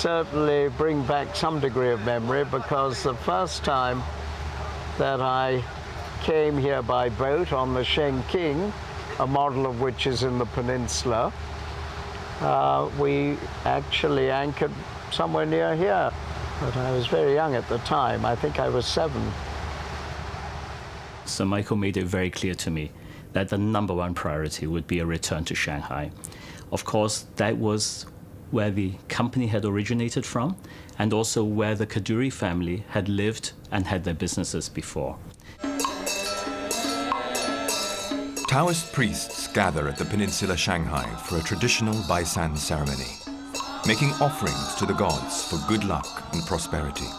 certainly bring back some degree of memory because the first time that I came here by boat on the Shenking, a model of which is in the peninsula, we actually anchored somewhere near here. But I was very young at the time. I think I was 7. Sir Michael made it very clear to me that the #1 priority would be a return to Shanghai. Of course, that was where the company had originated from, and also where the Kadoorie family had lived and had their businesses before. Taoist priests gather at the peninsula Shanghai for a traditional Baisan ceremony, making offerings to the gods for good luck and prosperity.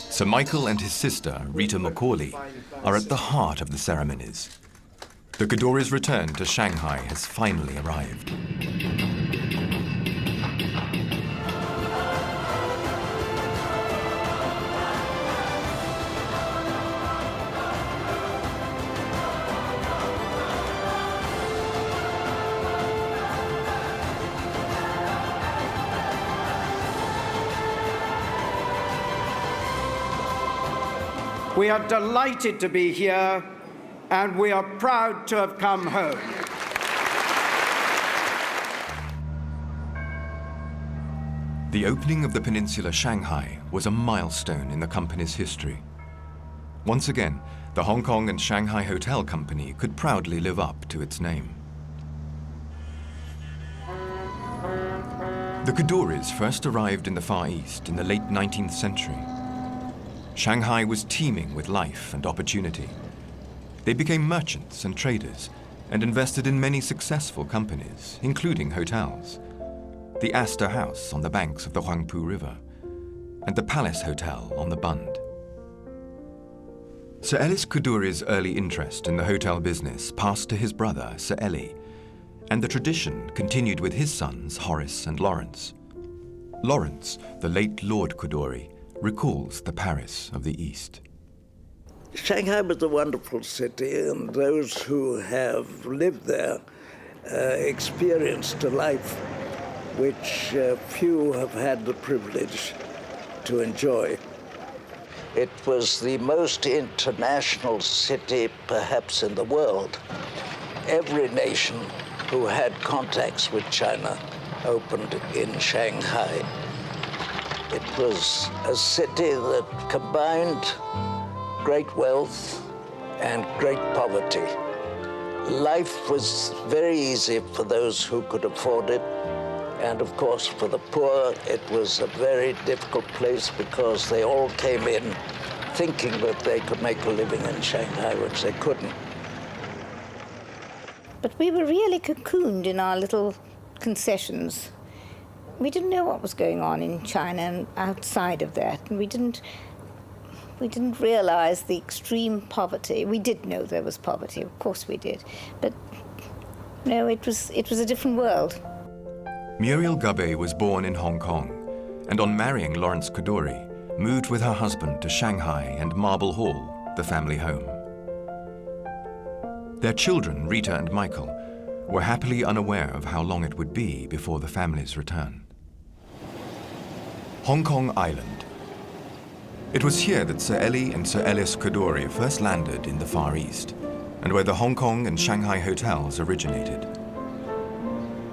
Sir Michael and his sister, Rita Macaulay, are at the heart of the ceremonies. The Kadoorie's return to Shanghai has finally arrived. We are delighted to be here, and we are proud to have come home. The opening of the peninsula Shanghai was a milestone in the company's history. Once again, the Hong Kong and Shanghai Hotel Company could proudly live up to its name. The Kadoories first arrived in the Far East in the late 19th century. Shanghai was teeming with life and opportunity. They became merchants and traders and invested in many successful companies, including hotels. The Astor House on the banks of the Huangpu River and the Palace Hotel on the Bund. Sir Ellis Kadoorie's early interest in the hotel business passed to his brother, Sir Ellie, and the tradition continued with his sons, Horace and Lawrence. Lawrence, the late Lord Kadoorie, recalls the Paris of the East. Shanghai was a wonderful city, and those who have lived there experienced a life which few have had the privilege to enjoy. It was the most international city perhaps in the world. Every nation who had contacts with China opened in Shanghai. It was a city that combined great wealth and great poverty. Life was very easy for those who could afford it. And of course, for the poor, it was a very difficult place because they all came in thinking that they could make a living in Shanghai, which they couldn't. But we were really cocooned in our little concessions. We didn't know what was going on in China and outside of that, and we didn't realize the extreme poverty. We did know there was poverty, of course we did, but no, it was a different world. Muriel Gubbe was born in Hong Kong, and on marrying Lawrence Kadoorie, moved with her husband to Shanghai and Marble Hall, the family home. Their children, Rita and Michael, were happily unaware of how long it would be before the family's return. Hong Kong Island. It was here that Sir Ellie and Sir Ellis Kadoorie first landed in the Far East, and where the Hong Kong and Shanghai hotels originated.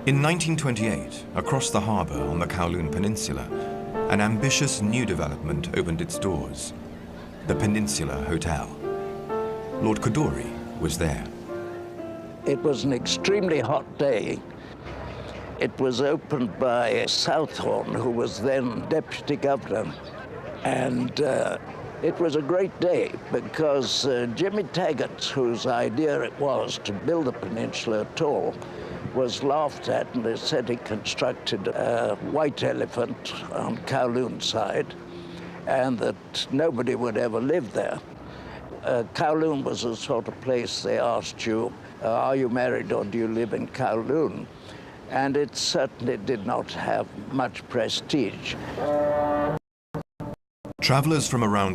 In 1928, across the harbour on the Kowloon Peninsula, an ambitious new development opened its doors, the Peninsula Hotel. Lord Kadoorie was there. It was an extremely hot day. It was opened by Southorn, who was then Deputy Governor. And it was a great day because Jimmy Taggart, whose idea it was to build a peninsula at all, was laughed at, and they said he constructed a white elephant on Kowloon side and that nobody would ever live there. Kowloon was the sort of place they asked you, are you married or do you live in Kowloon? And it certainly did not have much prestige. Travelers from around